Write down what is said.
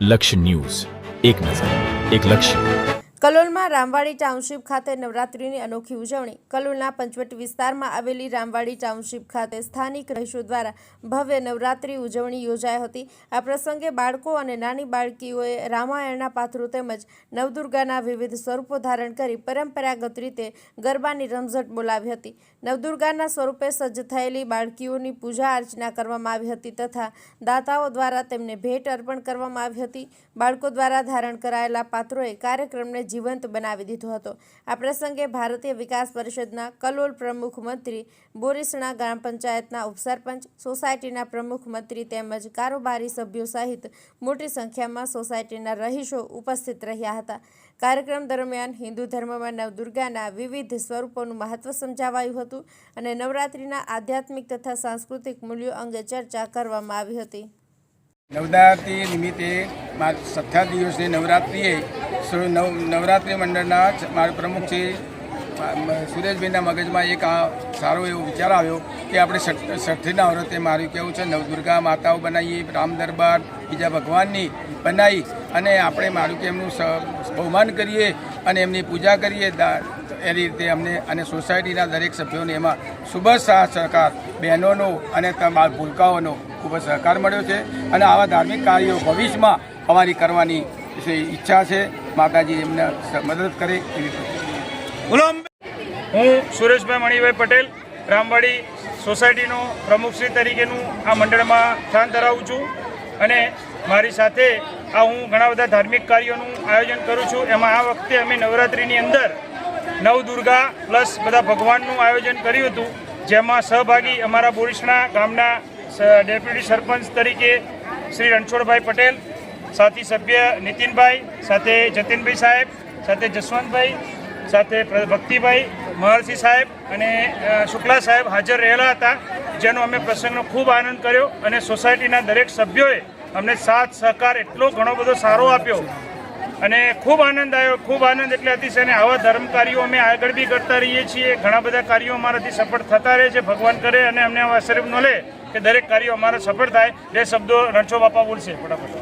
લક્ષ્ય ન્યૂઝ, એક નજર, એક લક્ષ્ય। કલોલમાં રામવાડી ટાઉનશીપ ખાતે નવરાત્રિની અનોખી ઉજવણી। કલોલના પંચવટી વિસ્તારમાં આવેલી રામવાડી ટાઉનશીપ ખાતે સ્થાનિક રહીશો દ્વારા ભવ્ય નવરાત્રિ ઉજવણી યોજાઈ હતી। આ પ્રસંગે બાળકો અને નાની બાળકીઓએ રામાયણના પાત્રો તેમજ નવદુર્ગાના વિવિધ સ્વરૂપો ધારણ કરી પરંપરાગત રીતે ગરબાની રમઝટ બોલાવી હતી। નવદુર્ગાના સ્વરૂપે સજ્જ થયેલી બાળકીઓની પૂજા અર્ચના કરવામાં આવી હતી તથા દાતાઓ દ્વારા તેમને ભેટ અર્પણ કરવામાં આવી હતી। બાળકો દ્વારા ધારણ કરાયેલા પાત્રોએ કાર્યક્રમને જીવંત બનાવી દીધો હતો। આ પ્રસંગે ભારતીય વિકાસ પરિષદના કલોલ પ્રમુખ મંત્રી, બોરીસણા ગ્રામ પંચાયતના ઉપસરપંચ, સોસાયટીના પ્રમુખ મંત્રી તેમજ કારોબારી સભ્યો સહિત મોટી સંખ્યામાં સોસાયટીના રહીશો ઉપસ્થિત રહ્યા હતા। કાર્યક્રમ દરમિયાન હિન્દુ ધર્મમાં નવદુર્ગાના વિવિધ સ્વરૂપોનું મહત્વ સમજાવાયું હતું અને નવરાત્રિના આધ્યાત્મિક તથા સાંસ્કૃતિક મૂલ્યો અંગે ચર્ચા કરવામાં આવી હતી। નવરાત્રિ નિમિત્તે છઠ્ઠા દિવસની નવરાત્રિએ નવરાત્રિ મંડળના મારા પ્રમુખ છે સુરેશભાઈના મગજમાં એક આ સારો એવો વિચાર આવ્યો કે આપણે છઠ્ઠીના વ્રતે મારું કહેવું છે નવદુર્ગા માતાઓ બનાવીએ, રામ દરબાર બીજા ભગવાનની બનાવી અને આપણે મારું કે એમનું બહુમાન કરીએ અને એમની પૂજા કરીએ। એ રીતે અમને અને સોસાયટીના દરેક સભ્યોને એમાં ખૂબ જ સહકાર, બહેનોનો અને ભૂલકાઓનો ખૂબ જ સહકાર મળ્યો છે અને આવા ધાર્મિક કાર્યો ભવિષ્યમાં અમારી કરવાની ઈચ્છા છે। માતાજી એમને મદદ કરે એવી બોલો। હું સુરેશભાઈ મણિભાઈ પટેલ રામવાડી સોસાયટીનો પ્રમુખશ્રી તરીકેનું આ મંડળમાં સ્થાન ધરાવું છું અને મારી સાથે હું ઘણા બધા ધાર્મિક કાર્યોનું આયોજન કરું છું। એમાં આ વખતે અમે નવરાત્રિની અંદર નવદુર્ગા પ્લસ બધા ભગવાનનું આયોજન કર્યું હતું, જેમાં સહભાગી અમારા બોરીસણા ગામના ડેપ્યુટી સરપંચ તરીકે શ્રી રણછોડભાઈ પટેલ, સાથી સભ્ય નીતિનભાઈ, સાથે જતીનભાઈ સાહેબ, સાથે જસવંતભાઈ, સાથે ભક્તિભાઈ, મહર્ષિ સાહેબ અને શુક્લા સાહેબ હાજર રહેલા હતા, જેનો અમે પ્રસંગનો ખૂબ આનંદ કર્યો અને સોસાયટીના દરેક સભ્યોએ અમને સાથ સહકાર એટલો ઘણો બધો સારો આપ્યો અને ખૂબ આનંદ આવ્યો। ખૂબ આનંદ એટલે અતિશય અને આવા ધર્મ કાર્યો અમે આગળ બી કરતા રહીએ છીએ। ઘણા બધા કાર્યો અમારાથી સફળ થતા રહે છે, ભગવાન કરે અને અમને આશીર્વાદ મળે કે દરેક કાર્યો અમારા સફળ થાય। એ શબ્દો રણછોડ બાપા બોલશે ફટાફટ।